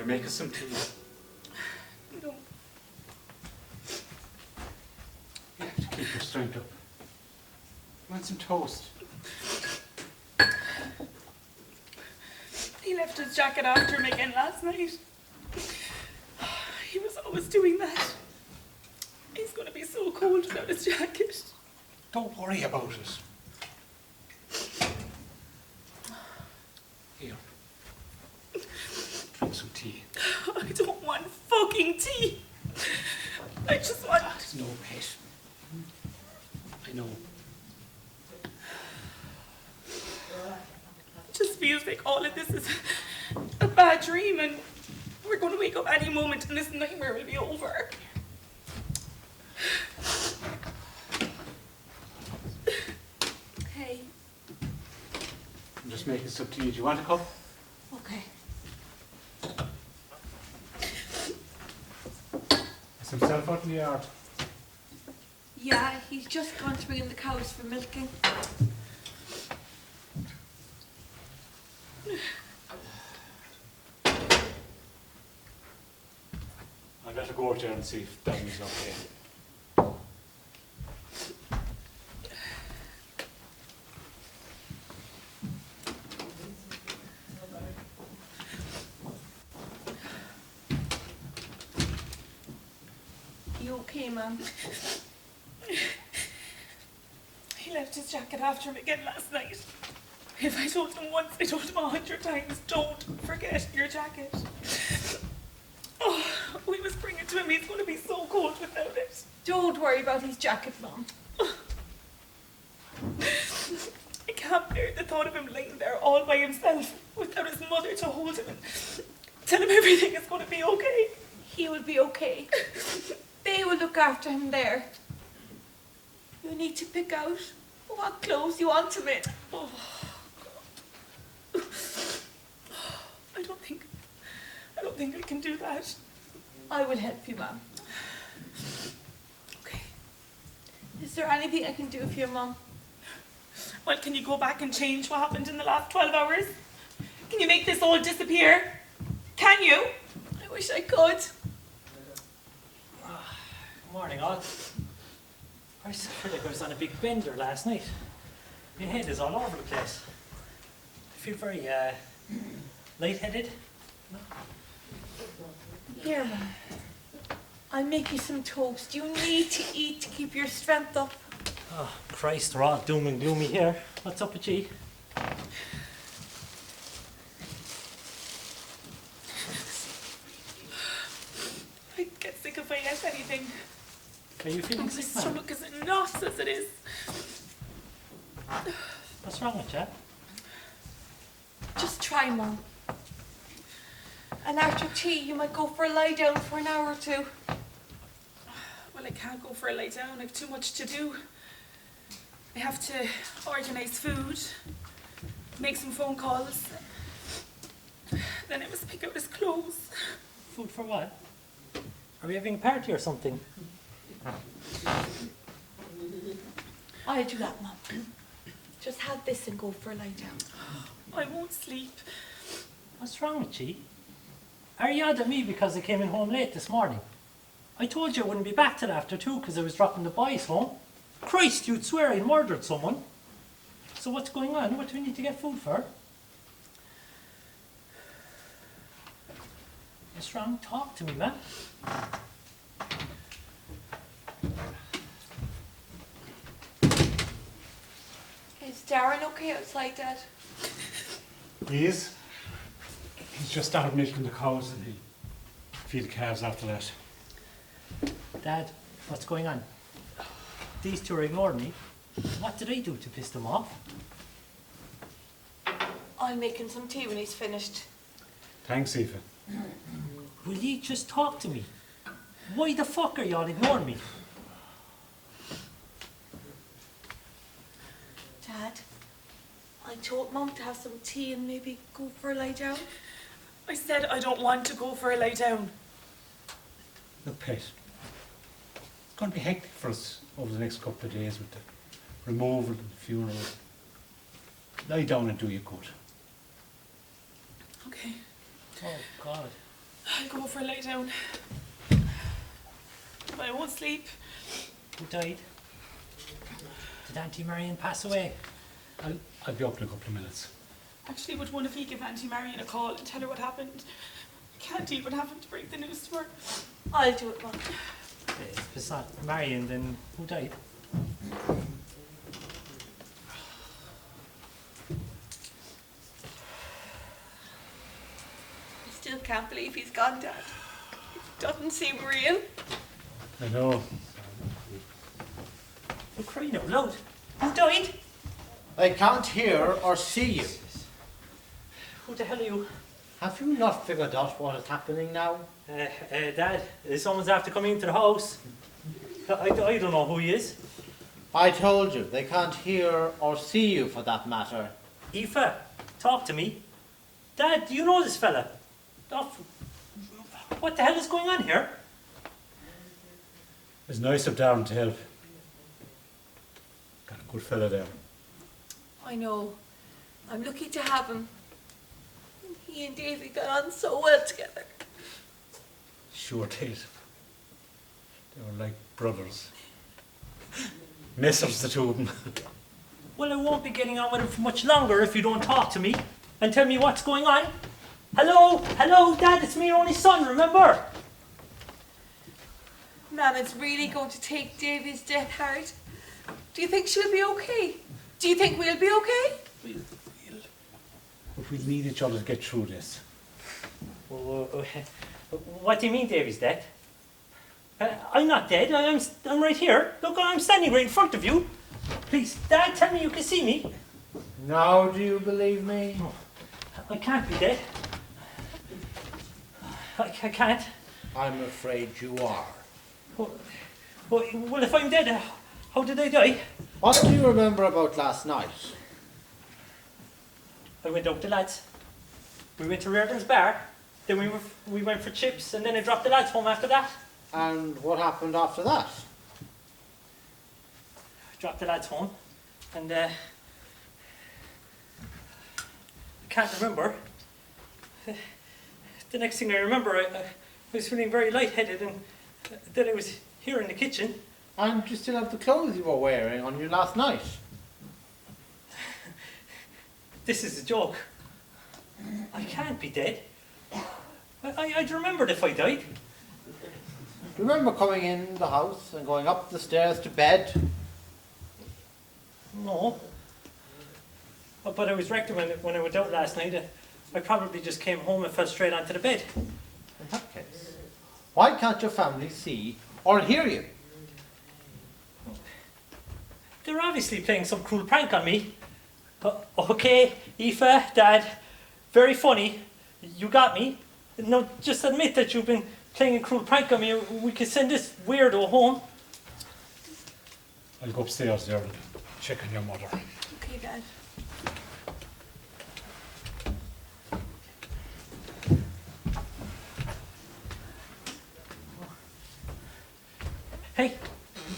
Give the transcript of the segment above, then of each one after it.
make us some tea. I don't. You have to keep your strength up. You want some toast? He left his jacket after me again last night. He was always doing that. He's going to be so cold without his jacket. Don't worry about it. Here. Drink some tea. I don't want fucking tea. I just want... It's no pet. I know. It just feels like all of this is a bad dream and we're going to wake up any moment and this nightmare will be over. Hey. I'm just making some tea. Do you want a cup? Okay. Is himself out in the yard? Yeah, he's just gone to bring in the cows for milking. I better go out there and see if Davvy's okay. You okay, Mum? He left his jacket after him again last night. If I told him once, I told him 100 times, don't forget your jacket. Oh, we must bring it to him. He's going to be so cold without it. Don't worry about his jacket, Mum. I can't bear the thought of him laying there all by himself without his mother to hold him and tell him everything is going to be okay. He will be okay. They will look after him there. You need to pick out what clothes you want him in. Oh, God. I don't think I can do that. I will help you, Mum. Okay. Is there anything I can do for you, Mum? Well, can you go back and change what happened in the last 12 hours? Can you make this all disappear? Can you? I wish I could. Morning, all. I feel like I was on a big bender last night. My head is all over the place. I feel very lightheaded. No? Here, Mum. I'll make you some toast. You need to eat to keep your strength up. Oh, Christ, we're all doom and gloomy here. What's up with you? I'd get sick if I ate anything. Are you feeling My sick, man? stomach is nuts as it is. What's wrong with you? Just try, Mum. And after tea, you might go for a lie down for an hour or two. Well, I can't go for a lie down. I have too much to do. I have to organise food, make some phone calls. Then I must pick out his clothes. Food for what? Are we having a party or something? I'll do that, Mum. Just have this and go for a lie down. I won't sleep. What's wrong with you? Are you mad at me because I came in home late this morning? I told you I wouldn't be back till after 2 because I was dropping the boys home. Christ, you'd swear I murdered someone. So what's going on? What do we need to get food for? What's wrong? Talk to me, man. Is Darren okay outside, Dad? He is. He's just started milking the cows and he'll feed the calves after that. Dad, what's going on? These two are ignoring me. What did I do to piss them off? I'll make him some tea when he's finished. Thanks, Aoife. Will you just talk to me? Why the fuck are y'all ignoring me? Dad, I told Mum to have some tea and maybe go for a lie down. I said I don't want to go for a lie down. Look, Pet, it's going to be hectic for us over the next couple of days with the removal and the funeral. Lie down and do you good. Okay. Oh, God. I'll go for a lay down. But I won't sleep. Who died? Did Auntie Marion pass away? I'll be up in a couple of minutes. Actually, would one of you give Auntie Marion a call and tell her what happened? I can't deal with having to break the news to her. I'll do it, Mum. If it's not Marion, then who died? I still can't believe he's gone, Dad. It doesn't seem real. I know. You're crying out loud. Who died? I can't hear or see you. Who the hell are you? Have you not figured out what is happening now? Dad, someone's after coming into the house. I don't know who he is. I told you, they can't hear or see you for that matter. Aoife, talk to me. Dad, do you know this fella? What the hell is going on here? It's nice of Darren to help. Got a good fella there. I know. I'm lucky to have him. He and Davy got on so well together. Sure did. They were like brothers. Messers, the two of them. Well, I won't be getting on with him for much longer if you don't talk to me and tell me what's going on. Hello, Dad, it's me, your only son, remember? Nana's really going to take Davy's death hard. Do you think she'll be okay? Do you think we'll be okay? But we need each other to get through this. What do you mean, Davy's dead? I'm not dead. I'm right here. Look, I'm standing right in front of you. Please, Dad, tell me you can see me. Now do you believe me? I can't be dead. I can't. I'm afraid you are. Well, if I'm dead, how did I die? What do you remember about last night? I went out with the lads. We went to Reardon's bar. Then we went for chips, and then I dropped the lads home after that. And what happened after that? Dropped the lads home, and I can't remember. The next thing I remember, I was feeling very lightheaded, and then I was here in the kitchen. And you still have the clothes you were wearing on you last night? This is a joke. I can't be dead. I'd remembered if I died. Remember coming in the house and going up the stairs to bed? No. But I was wrecked when I went out last night. I probably just came home and fell straight onto the bed. In that case, why can't your family see or hear you? They're obviously playing some cruel prank on me. Okay, Aoife, Dad, very funny. You got me. Now, just admit that you've been playing a cruel prank on me. We could send this weirdo home. I'll go upstairs there and check on your mother. Okay, Dad. Hey,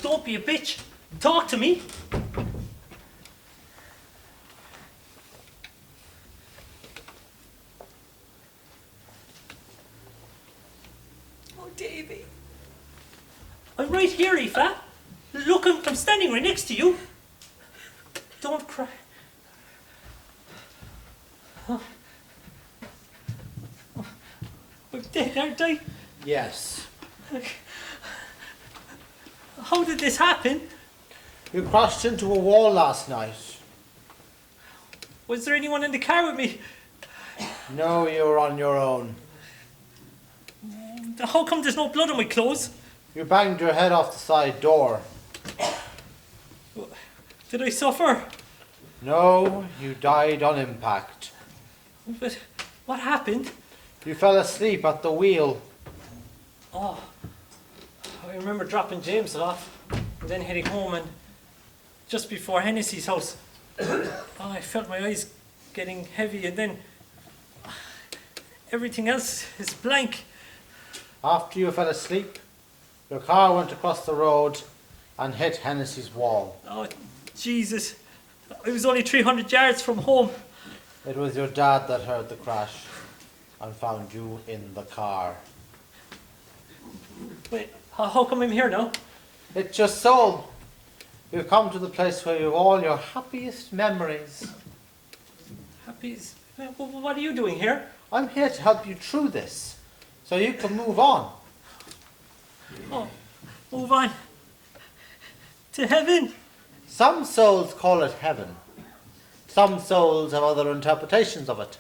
don't be a bitch. Talk to me. Oh, Davy. I'm right here, Aoife. Look, I'm standing right next to you. Don't cry. I'm dead, aren't I? Yes. How did this happen? You crashed into a wall last night. Was there anyone in the car with me? No, you were on your own. How come there's no blood on my clothes? You banged your head off the side door. Did I suffer? No, you died on impact. But what happened? You fell asleep at the wheel. Oh, I remember dropping James off and then heading home, and just before Hennessy's house, I felt my eyes getting heavy, and then everything else is blank. After you fell asleep, your car went across the road and hit Hennessy's wall. Oh, Jesus. I was only 300 yards from home. It was your dad that heard the crash. and found you in the car. Wait, how come I'm here now? It's your soul. You've come to the place where you have all your happiest memories. Happy's. What are you doing here? I'm here to help you through this, so you can move on. Oh, move on. To heaven. Some souls call it heaven. Some souls have other interpretations of it.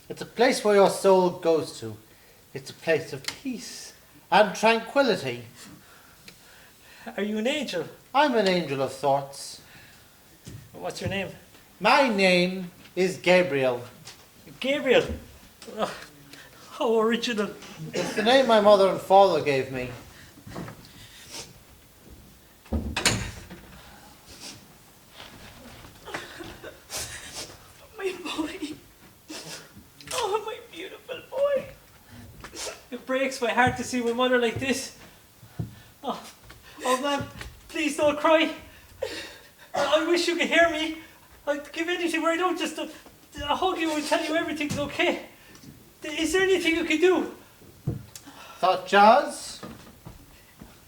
It's a place where your soul goes to. It's a place of peace and tranquility. Are you an angel? I'm an angel of sorts. What's your name? My name is Gabriel. Gabriel. Oh, how original. It's the name my mother and father gave me. My boy. Oh, my beautiful boy. It breaks my heart to see my mother like this. Oh, man, please don't cry. I wish you could hear me. I'd give anything right now just to hug you and tell you everything's okay. Is there anything you can do? Such as?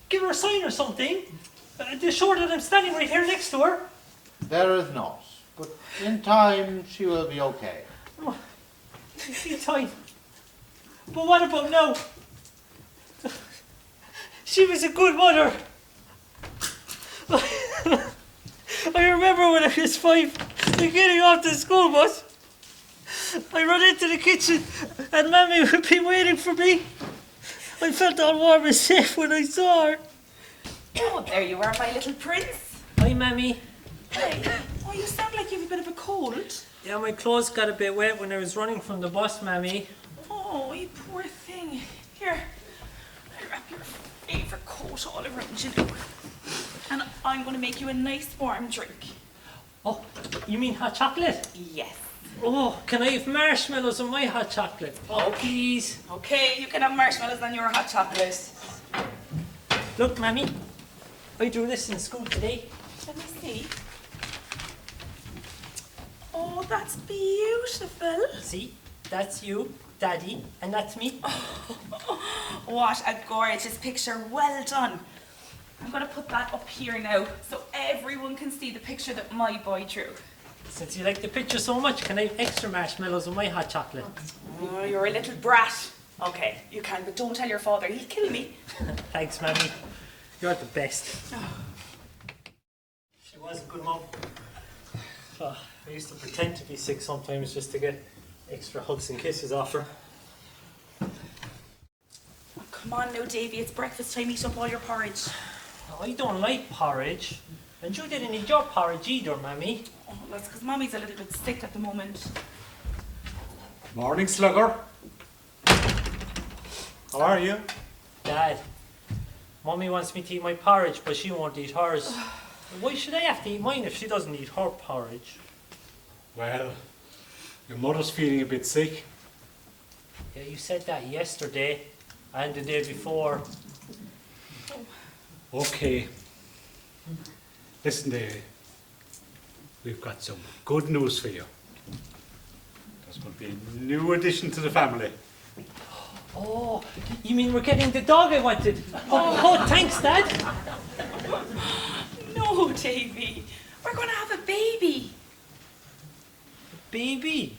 Give her a sign or something. To show her that I'm standing right here next to her. There is not. But in time, she will be okay. Oh, in time. But what about now? She was a good mother. I remember when I was 5, getting off the school bus. I ran into the kitchen and Mammy would be waiting for me. I felt all warm and safe when I saw her. Oh, there you are, my little prince. Hi, Mammy. Hey. Oh, you sound like you have a bit of a cold. Yeah, my clothes got a bit wet when I was running from the bus, Mammy. Oh, you poor thing. Here, I wrap your favourite coat all around you. And I'm going to make you a nice warm drink. Oh, you mean hot chocolate? Yes. Oh, can I have marshmallows on my hot chocolate? Oh, please. Okay, you can have marshmallows on your hot chocolate. Look, Mammy, I drew this in school today. Let me see. Oh, that's beautiful. See, that's you, Daddy, and that's me. What a gorgeous picture. Well done. I'm going to put that up here now so everyone can see the picture that my boy drew. Since you like the picture so much, can I have extra marshmallows on my hot chocolate? Oh, you're a little brat. Okay, you can, but don't tell your father. He'll kill me. Thanks, Mammy. You're the best. She was a good mum. Oh, I used to pretend to be sick sometimes just to get extra hugs and kisses off her. Oh, come on now, Davy. It's breakfast time. Eat up all your porridge. I don't like porridge. And you didn't eat your porridge either, Mammy. Oh, that's because Mommy's a little bit sick at the moment. Morning, slugger. How are you? Dad, Mummy wants me to eat my porridge, but she won't eat hers. Why should I have to eat mine if she doesn't eat her porridge? Well, your mother's feeling a bit sick. Yeah, you said that yesterday and the day before. Okay. Listen, Davy. We've got some good news for you. There's going to be a new addition to the family. Oh, you mean we're getting the dog I wanted? Oh, thanks, Dad. No, Davy. We're going to have a baby. Baby?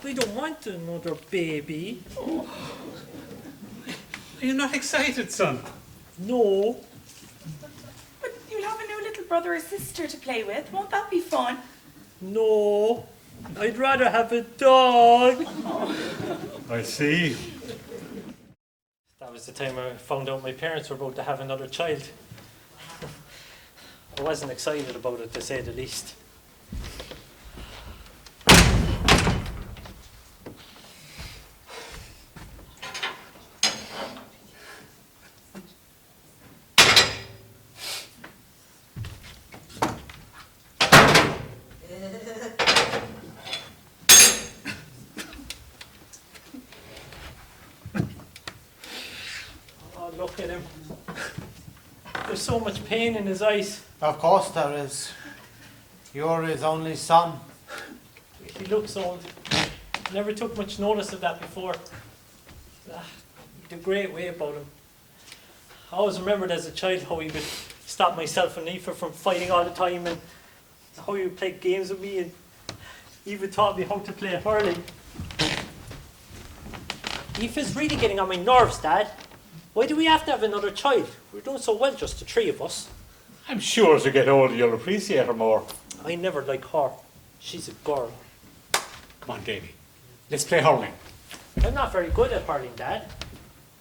We don't want another baby. Oh. Are you not excited, son? No. But you'll have a new little brother or sister to play with. Won't that be fun? No. I'd rather have a dog. I see. That was the time I found out my parents were about to have another child. I wasn't excited about it, to say the least. Oh, look at him. There's so much pain in his eyes. Of course there is. You're his only son. He looks old. I never took much notice of that before. The great way about him. I always remembered as a child how he would stop myself and Aoife from fighting all the time, and how he would play games with me, and even taught me how to play hurling. Aoife's really getting on my nerves, Dad. Why do we have to have another child? We're doing so well, just the three of us. I'm sure as you get older you'll appreciate her more. I never like her. She's a girl. Come on, Davy. Let's play hurling. I'm not very good at hurling, Dad.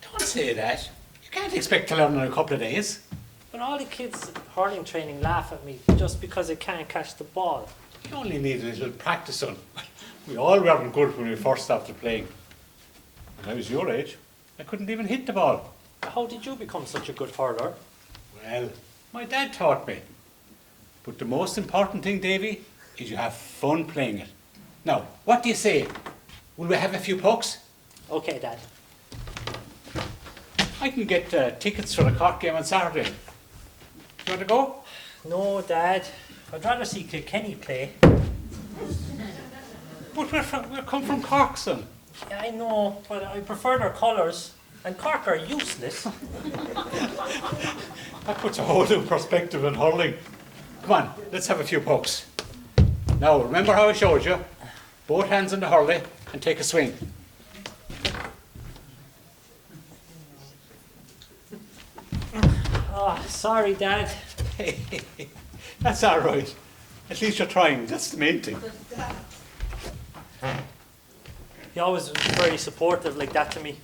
Don't say that. You can't expect to learn in a couple of days. But all the kids at hurling training laugh at me just because I can't catch the ball. You only need a little practice, son. We all weren't good when we first started playing. When I was your age, I couldn't even hit the ball. How did you become such a good hurler? Well, my dad taught me. But the most important thing, Davy, is you have fun playing it. Now, what do you say? Will we have a few pucks? Okay, Dad. I can get tickets for the Cork game on Saturday. You want to go? No, Dad. I'd rather see Kilkenny play. But we're come from Cork, son. Yeah, I know, but I prefer their colours. And Cork are useless. That puts a whole new perspective in hurling. Come on, let's have a few pucks. Now, remember how I showed you? Both hands on the hurley and take a swing. Oh, sorry, Dad. That's all right. At least you're trying. That's the main thing. He always was very supportive like that to me.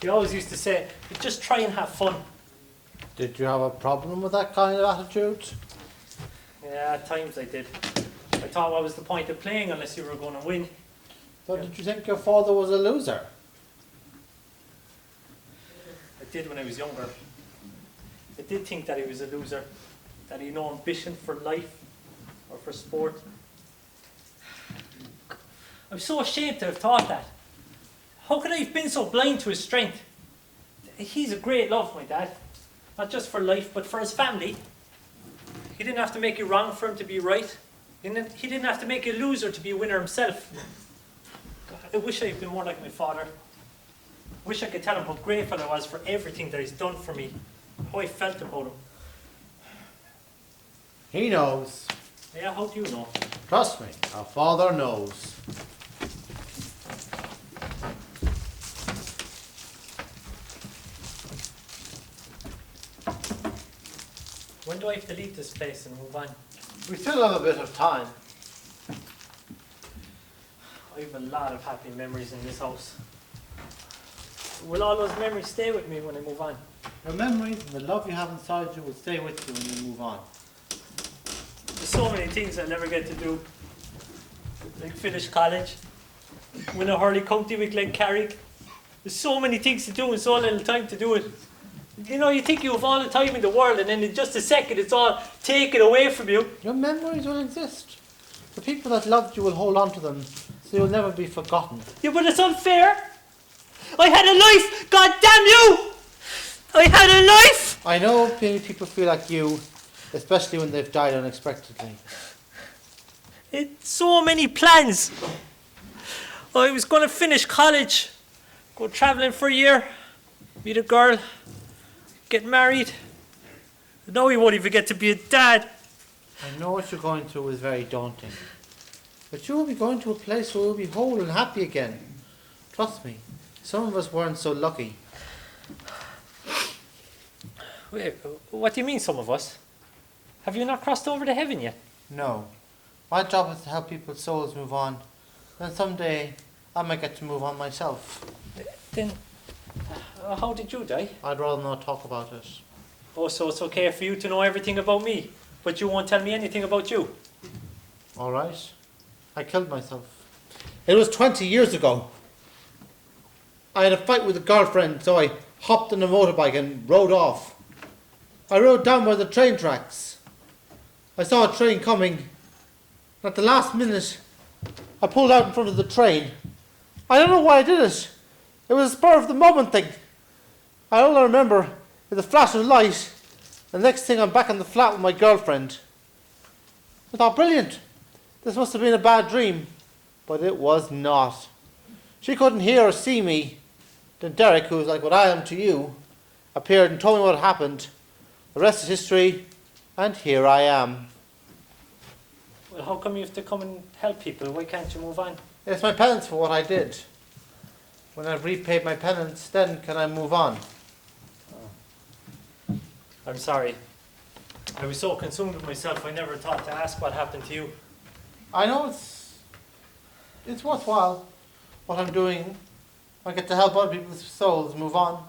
He always used to say, just try and have fun. Did you have a problem with that kind of attitude? Yeah, at times I did. I thought what was the point of playing unless you were going to win? So did you think your father was a loser? I did when I was younger. I did think that he was a loser, that he had no ambition for life or for sport. I'm so ashamed to have thought that. How could I have been so blind to his strength? He's a great love, my dad. Not just for life, but for his family. He didn't have to make you wrong for him to be right. He didn't have to make you a loser to be a winner himself. God, I wish I had been more like my father. I wish I could tell him how grateful I was for everything that he's done for me. How I felt about him. He knows. Yeah, how do you know? Trust me, our father knows. When do I have to leave this place and move on? We still have a bit of time. I have a lot of happy memories in this house. Will all those memories stay with me when I move on? Your memories and the love you have inside you will stay with you when you move on. There's so many things I'll never get to do. Like finish college, win a hurley county with Carraig. There's so many things to do and so little time to do it. You know, you think you have all the time in the world and then in just a second it's all taken away from you. Your memories will exist. The people that loved you will hold on to them, so you'll never be forgotten. Yeah, but it's unfair. I had a life, god damn you! I had a life! I know many people feel like you, especially when they've died unexpectedly. It's so many plans. I was going to finish college, go travelling for a year, meet a girl, get married. Now we won't even get to be a dad. I know what you're going through is very daunting. But you will be going to a place where you'll be whole and happy again. Trust me, some of us weren't so lucky. Wait, what do you mean, some of us? Have you not crossed over to heaven yet? No. My job is to help people's souls move on. Then someday I might get to move on myself. Then, how did you die? I'd rather not talk about it. Oh, so it's okay for you to know everything about me, but you won't tell me anything about you. All right. I killed myself. It was 20 years ago. I had a fight with a girlfriend, so I hopped on a motorbike and rode off. I rode down by the train tracks. I saw a train coming. And at the last minute, I pulled out in front of the train. I don't know why I did it. It was a spur of the moment thing. All I remember is a flash of light. The next thing I'm back on the flat with my girlfriend. I thought, brilliant. This must have been a bad dream. but it was not. She couldn't hear or see me. Then Derek, who was like what I am to you, appeared and told me what had happened. The rest is history, and here I am. Well, how come you have to come and help people? Why can't you move on? It's my penance for what I did. When I've repaid my penance, then can I move on. I'm sorry. I was so consumed with myself, I never thought to ask what happened to you. I know it's worthwhile what I'm doing. I get to help other people's souls move on.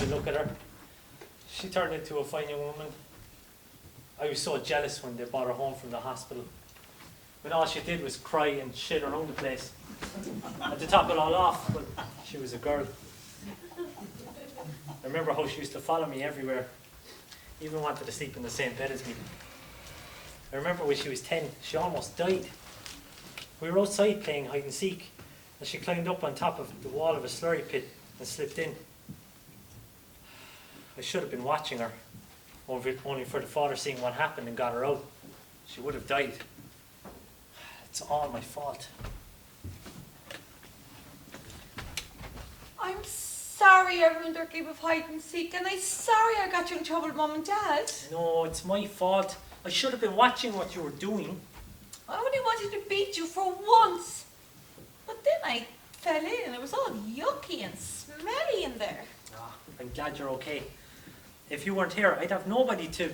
You look at her. She turned into a fine young woman. I was so jealous when they brought her home from the hospital. When all she did was cry and shit around the place. And to top it all off, well, she was a girl. I remember how she used to follow me everywhere. Even wanted to sleep in the same bed as me. I remember when she was 10, she almost died. We were outside playing hide and seek, and she climbed up on top of the wall of a slurry pit and slipped in. I should have been watching her, only for the father seeing what happened and got her out. She would have died. It's all my fault. I'm sorry I ruined our game of hide and seek, and I'm sorry I got you in trouble, Mum and Dad. No, it's my fault. I should have been watching what you were doing. I only wanted to beat you for once. But then I fell in and it was all yucky and smelly in there. I'm glad you're okay. If you weren't here, I'd have nobody to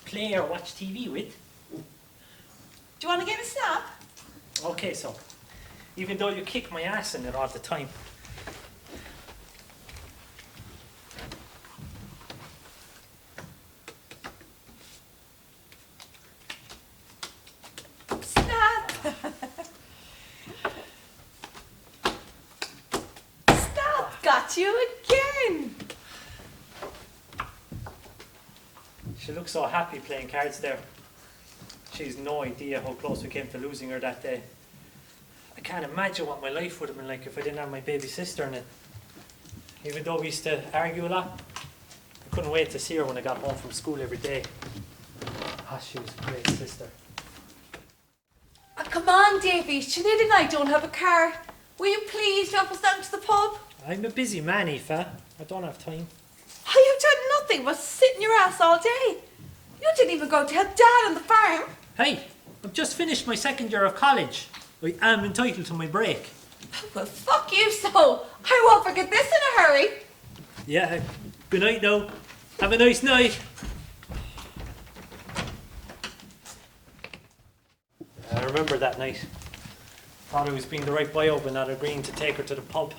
play or watch TV with. Do you want to get a snap? Okay, so, even though you kick my ass in it all the time. Snap! Snap got you again! She looks so happy playing cards there. She's no idea how close we came to losing her that day. I can't imagine what my life would have been like if I didn't have my baby sister in it. Even though we used to argue a lot, I couldn't wait to see her when I got home from school every day. Ah, she was a great sister. Oh, come on, Davy. Sinead and I don't have a car. Will you please drop us down to the pub? I'm a busy man, Aoife. I don't have time. Oh, you've done nothing but sit in your ass all day. You didn't even go to help Dad on the farm. Hey, I've just finished my second year of college. I am entitled to my break. Well, fuck you so. I won't forget this in a hurry. Yeah, good night now. Have a nice night. I remember that night. Thought I was being the right boy out by not agreeing to take her to the pub.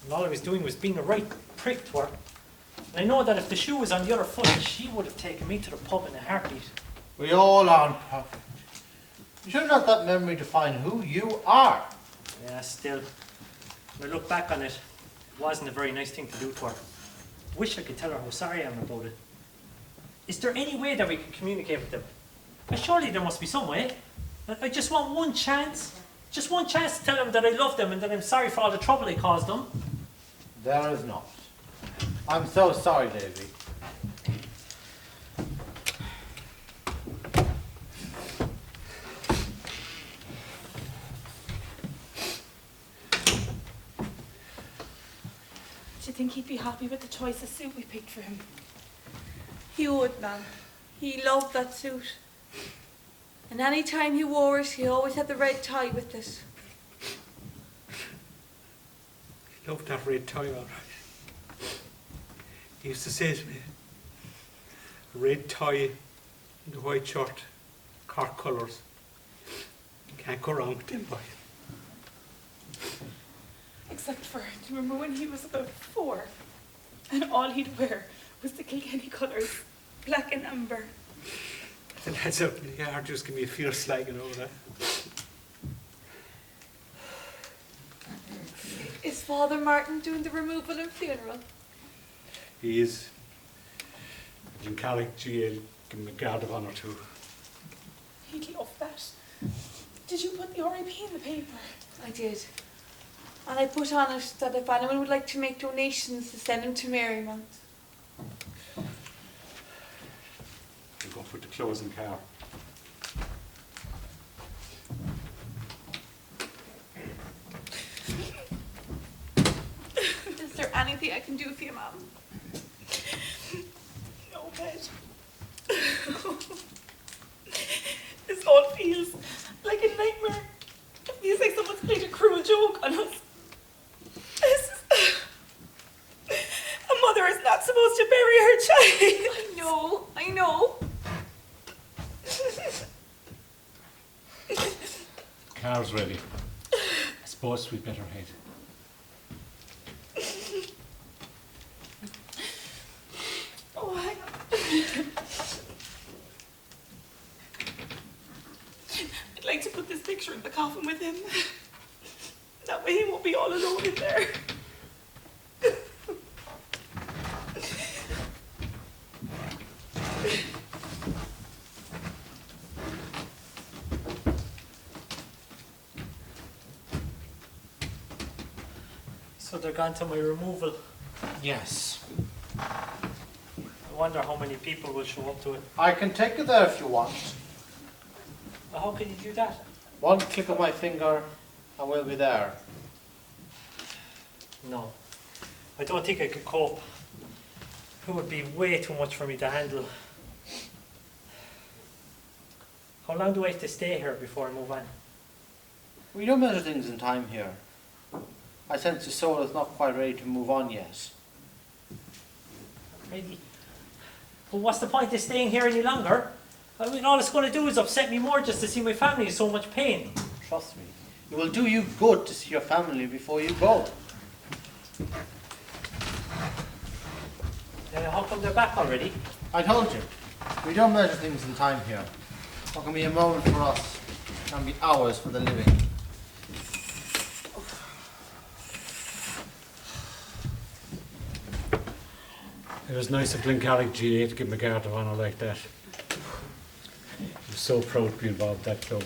And all I was doing was being a right prick to her. And I know that if the shoe was on the other foot, she would have taken me to the pub in a heartbeat. We all aren't perfect. You should let that memory define who you are. Yeah, still. When I look back on it, it wasn't a very nice thing to do to her. Wish I could tell her how sorry I am about it. Is there any way that we can communicate with them? Surely there must be some way. I just want one chance. Just one chance to tell them that I love them and that I'm sorry for all the trouble I caused them. There is not. I'm so sorry, Davy. Do you think he'd be happy with the choice of suit we picked for him? He would, Mum. He loved that suit. And any time he wore it, he always had the red tie with it. He loved that red tie, all right. He used to say to me, a red tie and a white shirt, Cork colours. You can't go wrong with them, boy. Except for, do you remember when he was about 4? And all he'd wear was the Kilkenny colours, black and amber. The lads out in the yard just give me a fierce slagging over that. Is Father Martin doing the removal and funeral? He is. In Carraig, GL, give him a guard of honour too. He'd love that. Did you put the RIP in the paper? I did. And I put on it that if anyone would like to make donations to send him to Marymount. clothes in car. Is there anything I can do for you, Mum? No, Pet. This all feels like a nightmare. It feels like someone's played a cruel joke on us. A mother is not supposed to bury her child. I know. Car's ready. I suppose we'd better head. Oh, hang on. I'd like to put this picture in the coffin with him. That way he won't be all alone in there. So they're gone to my removal. Yes. I wonder how many people will show up to it. I can take you there if you want. Well, how can you do that? One click of my finger and we'll be there. No. I don't think I could cope. It would be way too much for me to handle. How long do I have to stay here before I move on? We don't measure things in time here. I sense your soul is not quite ready to move on yet. Really? Well, what's the point of staying here any longer? I mean, all it's going to do is upset me more just to see my family in so much pain. Trust me. It will do you good to see your family before you go. How come they're back already? I told you. We don't measure things in time here. What can be a moment for us can be hours for the living. It was nice of Ballincollig GA to give me a guard of honour like that. I'm so proud to be involved in that club.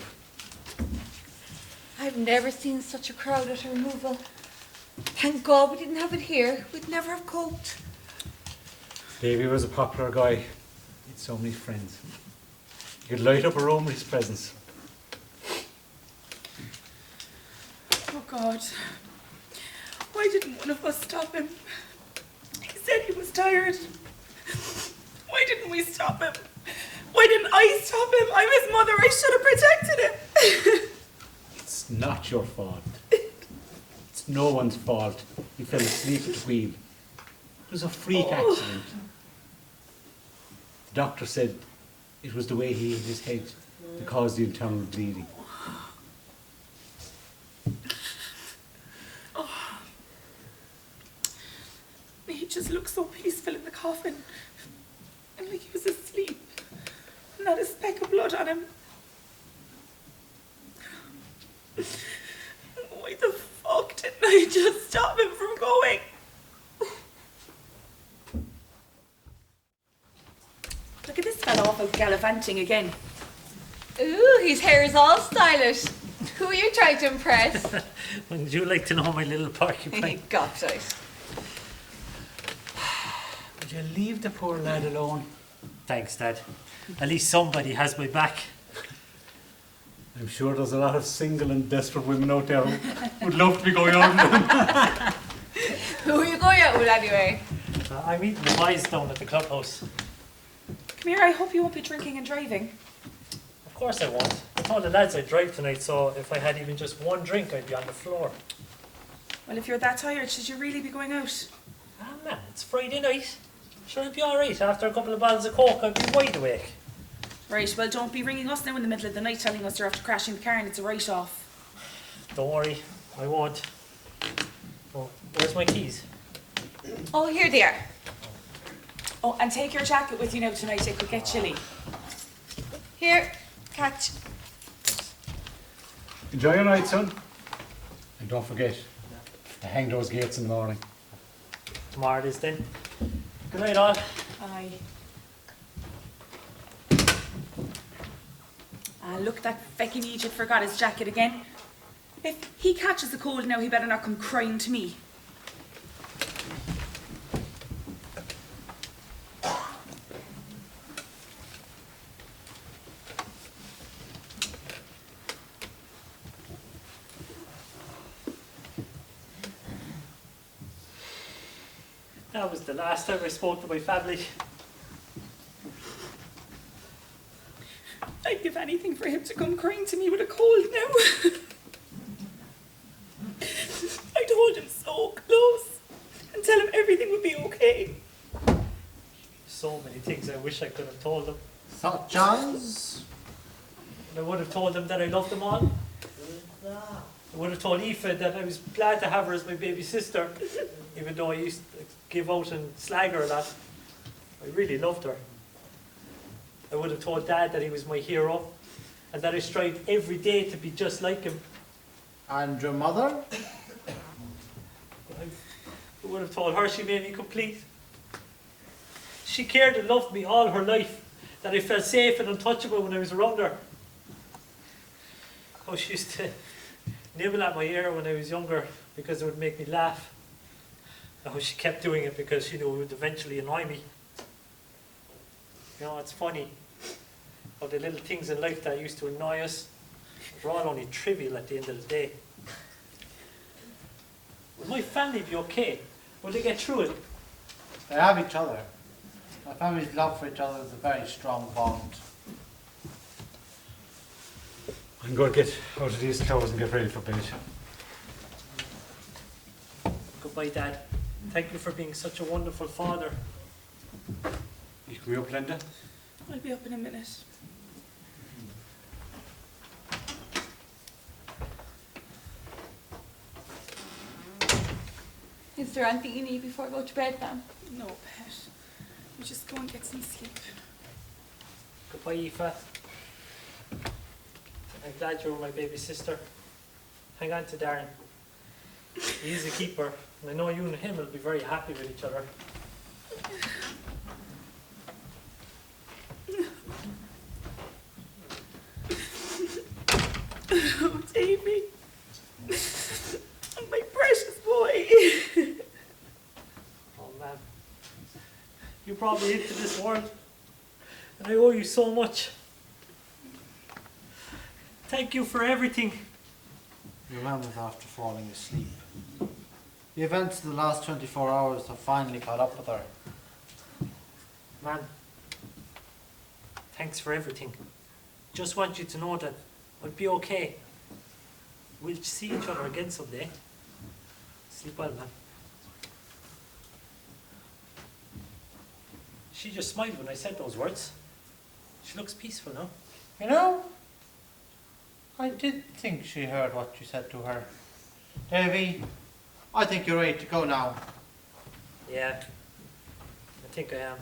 I've never seen such a crowd at a removal. Thank God we didn't have it here. We'd never have coped. Davy was a popular guy. He had so many friends. He could light up a room with his presence. Oh, God. Why didn't one of us stop him? He said he was tired. Why didn't we stop him? Why didn't I stop him? I'm his mother. I should have protected him. It's not your fault. It's no one's fault. He fell asleep at the wheel. It was a freak accident. The doctor said it was the way he hit his head that caused the internal bleeding. Oh. He just looked so peaceful in the coffin. And like he was asleep. Not a speck of blood on him. Why the fuck didn't I just stop him from going? Look at this fella off out gallivanting again. Ooh, his hair is all stylish. Who are you trying to impress? Would you like to know my little porcupine? Got it. Would you leave the poor lad alone? Thanks, Dad. At least somebody has my back. I'm sure there's a lot of single and desperate women out there who would love to be going out with him. Who are you going out with anyway? I'm meeting the boys down at the clubhouse. Come here, I hope you won't be drinking and driving. Of course I won't. I told the lads I'd drive tonight, so if I had even just one drink, I'd be on the floor. Well, if you're that tired, should you really be going out? Ah, man, it's Friday night. Sure, I'll be alright. After a couple of bottles of coke, I'll be wide awake. Right, well, don't be ringing us now in the middle of the night telling us you're after crashing the car and it's a write-off. Don't worry, I won't. Oh, where's my keys? Oh, here they are. Oh, and take your jacket with you now tonight, it could get chilly. Here, catch. Enjoy your night, son. And don't forget to hang those gates in the morning. Tomorrow it is then. Good night, all. Aye. Look, that feckin' Egypt forgot his jacket again. If he catches a cold now, he better not come crying to me. That was the last time I spoke to my family. I'd give anything for him to come crying to me with a cold now. I'd hold him so close and tell him everything would be okay. So many things I wish I could have told them. Such as? I would have told them that I loved them all. I would have told Aoife that I was glad to have her as my baby sister, even though I used to give out and slag her a lot. I really loved her. I would have told Dad that he was my hero and that I strived every day to be just like him. And your mother? I would have told her she made me complete. She cared and loved me all her life, that I felt safe and untouchable when I was around her. Oh, she used to nibble at my ear when I was younger because it would make me laugh. Oh, she kept doing it because she knew it would eventually annoy me. You know, it's funny how the little things in life that used to annoy us were all only trivial at the end of the day. Will my family be okay? Will they get through it? They have each other. My family's love for each other is a very strong bond. I'm going to get out of these clothes and get ready for bed. Goodbye, Dad. Thank you for being such a wonderful father. You can be up, Linda. I'll be up in a minute. Is there anything you need before I go to bed, ma'am? No, Pet. You just go and get some sleep. Goodbye, Aoife. I'm glad you were my baby sister. Hang on to Darren. He's a keeper, and I know you and him will be very happy with each other. Oh, Davy. My precious boy. Oh, man. You brought me into this world, and I owe you so much. Thank you for everything. Your mum is after falling asleep. The events of the last 24 hours have finally caught up with her. Man, thanks for everything. Just want you to know that I'll be okay. We'll see each other again someday. Sleep well, man. She just smiled when I said those words. She looks peaceful now. You know, I did think she heard what you said to her. Davy, I think you're ready to go now. Yeah, I think I am.